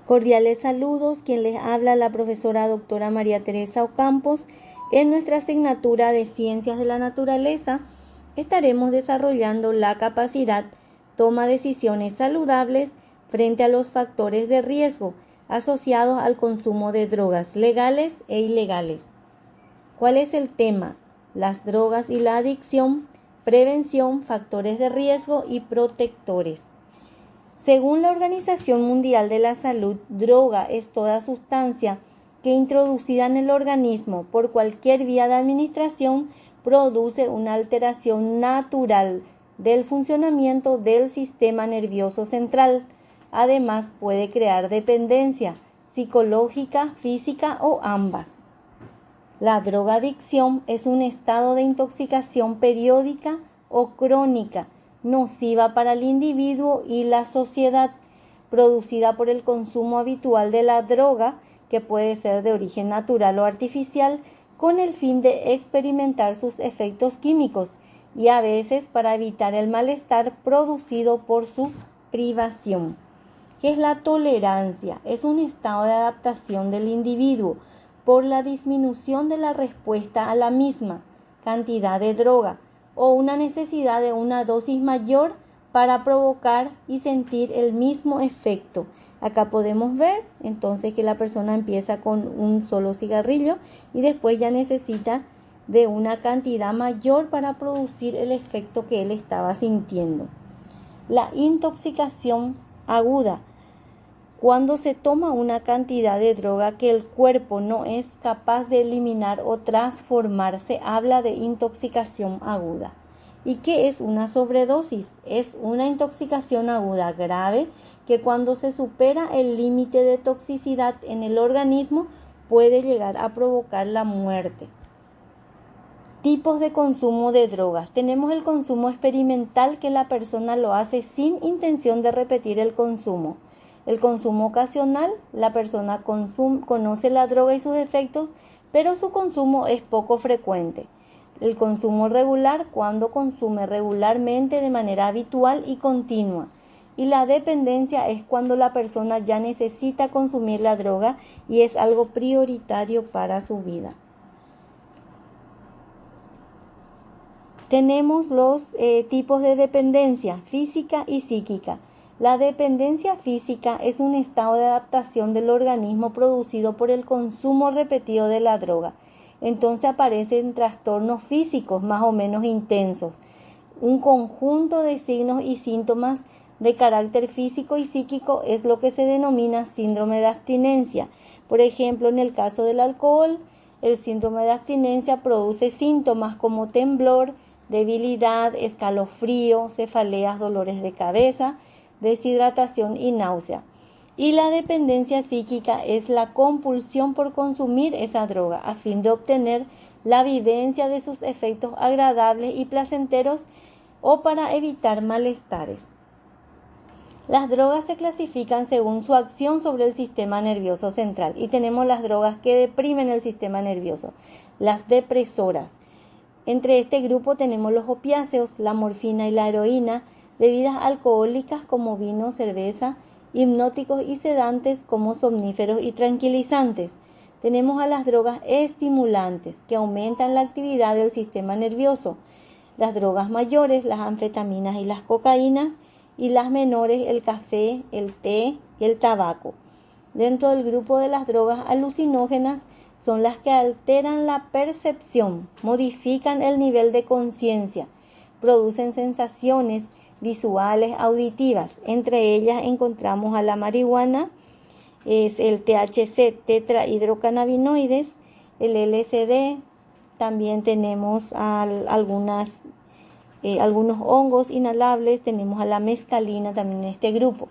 Cordiales saludos, quien les habla la profesora doctora María Teresa Ocampos. En nuestra asignatura de Ciencias de la Naturaleza estaremos desarrollando la capacidad toma decisiones saludables frente a los factores de riesgo asociados al consumo de drogas legales e ilegales. ¿Cuál es el tema? Las drogas y la adicción, prevención, factores de riesgo y protectores. Según la Organización Mundial de la Salud, droga es toda sustancia que introducida en el organismo por cualquier vía de administración produce una alteración natural del funcionamiento del sistema nervioso central. Además, puede crear dependencia psicológica, física o ambas. La drogadicción es un estado de intoxicación periódica o crónica, nociva para el individuo y la sociedad, producida por el consumo habitual de la droga, que puede ser de origen natural o artificial, con el fin de experimentar sus efectos químicos y a veces para evitar el malestar producido por su privación. ¿Qué es la tolerancia? Es un estado de adaptación del individuo por la disminución de la respuesta a la misma cantidad de droga o una necesidad de una dosis mayor para provocar y sentir el mismo efecto. Acá podemos ver entonces que la persona empieza con un solo cigarrillo y después ya necesita de una cantidad mayor para producir el efecto que él estaba sintiendo. La intoxicación aguda. Cuando se toma una cantidad de droga que el cuerpo no es capaz de eliminar o transformar, se habla de intoxicación aguda. ¿Y qué es una sobredosis? Es una intoxicación aguda grave que cuando se supera el límite de toxicidad en el organismo puede llegar a provocar la muerte. Tipos de consumo de drogas. Tenemos el consumo experimental, que la persona lo hace sin intención de repetir el consumo. El consumo ocasional, la persona conoce la droga y sus efectos, pero su consumo es poco frecuente. El consumo regular, cuando consume regularmente de manera habitual y continua. Y la dependencia es cuando la persona ya necesita consumir la droga y es algo prioritario para su vida. Tenemos los tipos de dependencia física y psíquica. La dependencia física es un estado de adaptación del organismo producido por el consumo repetido de la droga. Entonces aparecen trastornos físicos más o menos intensos. Un conjunto de signos y síntomas de carácter físico y psíquico es lo que se denomina síndrome de abstinencia. Por ejemplo, en el caso del alcohol, el síndrome de abstinencia produce síntomas como temblor, debilidad, escalofrío, cefaleas, dolores de cabeza, deshidratación y náusea. Y la dependencia psíquica es la compulsión por consumir esa droga a fin de obtener la vivencia de sus efectos agradables y placenteros o para evitar malestares. Las drogas se clasifican según su acción sobre el sistema nervioso central y tenemos las drogas que deprimen el sistema nervioso, las depresoras. Entre este grupo tenemos los opiáceos, la morfina y la heroína, bebidas alcohólicas como vino, cerveza, hipnóticos y sedantes como somníferos y tranquilizantes. Tenemos a las drogas estimulantes que aumentan la actividad del sistema nervioso, las drogas mayores, las anfetaminas y las cocaínas, y las menores, el café, el té y el tabaco. Dentro del grupo de las drogas alucinógenas son las que alteran la percepción, modifican el nivel de conciencia, producen sensaciones visuales, auditivas. Entre ellas encontramos a la marihuana, es el THC, tetrahidrocannabinoides, el LSD, también tenemos algunos hongos inhalables, tenemos a la mescalina también en este grupo.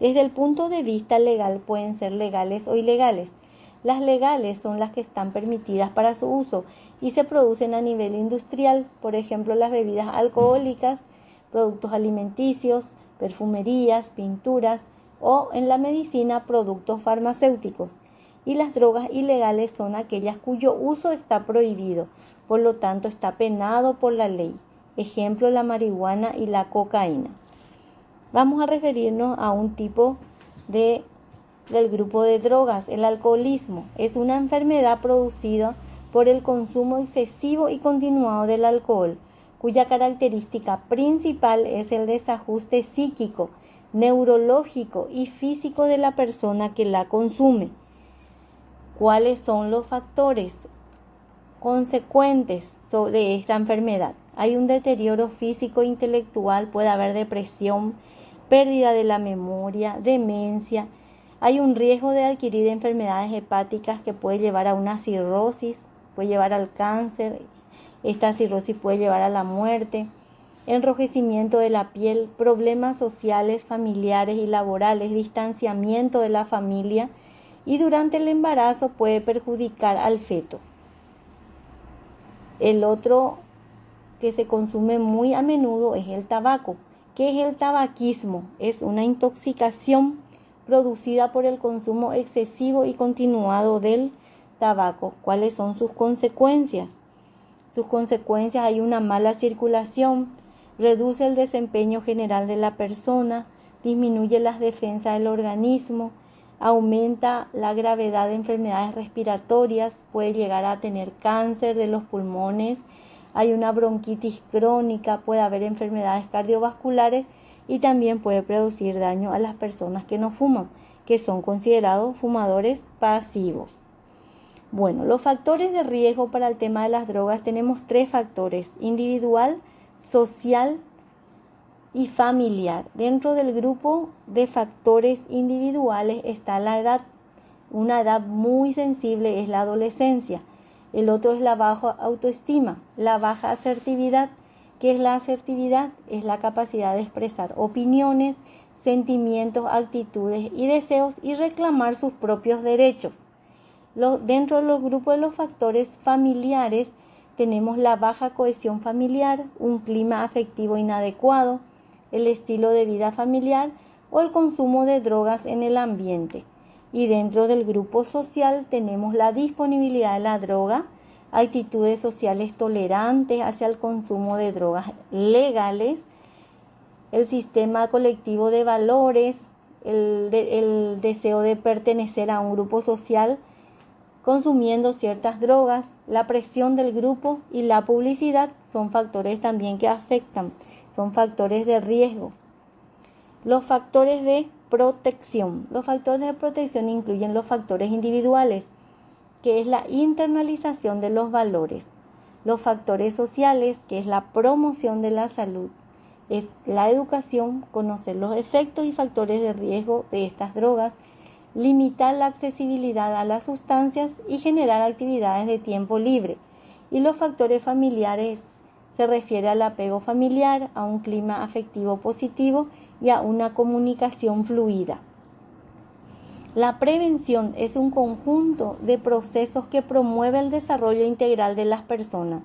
Desde el punto de vista legal pueden ser legales o ilegales. Las legales son las que están permitidas para su uso y se producen a nivel industrial, por ejemplo las bebidas alcohólicas, productos alimenticios, perfumerías, pinturas o en la medicina productos farmacéuticos. Y las drogas ilegales son aquellas cuyo uso está prohibido, por lo tanto está penado por la ley. Ejemplo, la marihuana y la cocaína. Vamos a referirnos a un tipo de del grupo de drogas, el alcoholismo, es una enfermedad producida por el consumo excesivo y continuado del alcohol, cuya característica principal es el desajuste psíquico, neurológico y físico de la persona que la consume. ¿Cuáles son los factores consecuentes de esta enfermedad? Hay un deterioro físico e intelectual, puede haber depresión, pérdida de la memoria, demencia. Hay un riesgo de adquirir enfermedades hepáticas que puede llevar a una cirrosis, puede llevar al cáncer. Esta cirrosis puede llevar a la muerte, enrojecimiento de la piel, problemas sociales, familiares y laborales, distanciamiento de la familia, y durante el embarazo puede perjudicar al feto. El otro que se consume muy a menudo es el tabaco. ¿Qué es el tabaquismo? Es una intoxicación producida por el consumo excesivo y continuado del tabaco. ¿Cuáles son sus consecuencias? Sus consecuencias: hay una mala circulación, reduce el desempeño general de la persona, disminuye las defensas del organismo, aumenta la gravedad de enfermedades respiratorias, puede llegar a tener cáncer de los pulmones, hay una bronquitis crónica, puede haber enfermedades cardiovasculares y también puede producir daño a las personas que no fuman, que son considerados fumadores pasivos. Bueno, los factores de riesgo para el tema de las drogas, tenemos 3 factores: individual, social y familiar. Dentro del grupo de factores individuales está la edad. Una edad muy sensible es la adolescencia. El otro es la baja autoestima, la baja asertividad. ¿Qué es la asertividad? Es la capacidad de expresar opiniones, sentimientos, actitudes y deseos y reclamar sus propios derechos. Dentro de los grupos de los factores familiares tenemos la baja cohesión familiar, un clima afectivo inadecuado, el estilo de vida familiar o el consumo de drogas en el ambiente. Y dentro del grupo social tenemos la disponibilidad de la droga, actitudes sociales tolerantes hacia el consumo de drogas legales, el sistema colectivo de valores, el deseo de pertenecer a un grupo social consumiendo ciertas drogas, la presión del grupo y la publicidad son factores también que afectan, son factores de riesgo. Los factores de protección. Los factores de protección incluyen los factores individuales, que es la internalización de los valores. Los factores sociales, que es la promoción de la salud, es la educación, conocer los efectos y factores de riesgo de estas drogas, limitar la accesibilidad a las sustancias y generar actividades de tiempo libre. Y los factores familiares se refiere al apego familiar, a un clima afectivo positivo y a una comunicación fluida. La prevención es un conjunto de procesos que promueve el desarrollo integral de las personas,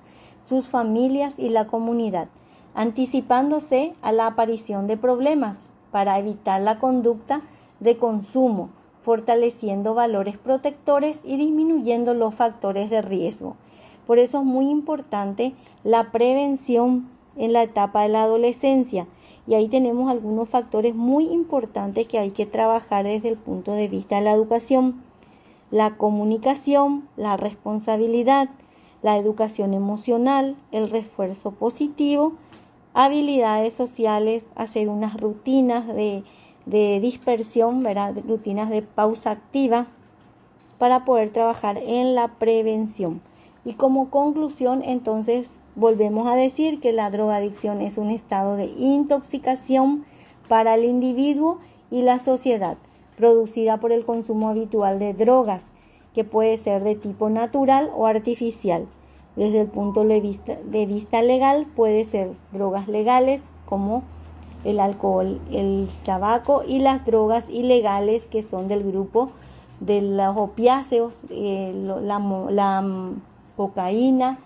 sus familias y la comunidad, anticipándose a la aparición de problemas para evitar la conducta de consumo, fortaleciendo valores protectores y disminuyendo los factores de riesgo. Por eso es muy importante la prevención en la etapa de la adolescencia. Y ahí tenemos algunos factores muy importantes que hay que trabajar desde el punto de vista de la educación: la comunicación, la responsabilidad, la educación emocional, el refuerzo positivo, habilidades sociales, hacer unas rutinas de dispersión, ¿verdad? Rutinas de pausa activa para poder trabajar en la prevención. Y como conclusión, entonces, volvemos a decir que la drogadicción es un estado de intoxicación para el individuo y la sociedad, producida por el consumo habitual de drogas, que puede ser de tipo natural o artificial. Desde el punto de vista legal, puede ser drogas legales como el alcohol, el tabaco, y las drogas ilegales que son del grupo de los opiáceos, la cocaína,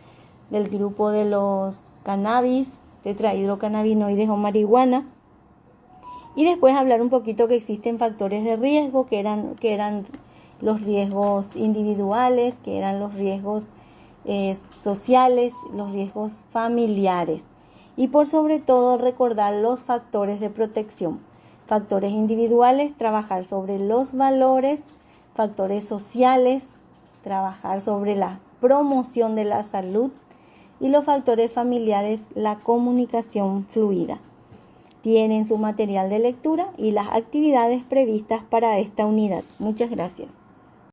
del grupo de los cannabis, tetrahidrocannabinoides o marihuana. Y después hablar un poquito que existen factores de riesgo, que eran los riesgos individuales, que eran los riesgos sociales, los riesgos familiares. Y por sobre todo recordar los factores de protección. Factores individuales, trabajar sobre los valores. Factores sociales, trabajar sobre la promoción de la salud. Y los factores familiares, la comunicación fluida. Tienen su material de lectura y las actividades previstas para esta unidad. Muchas gracias.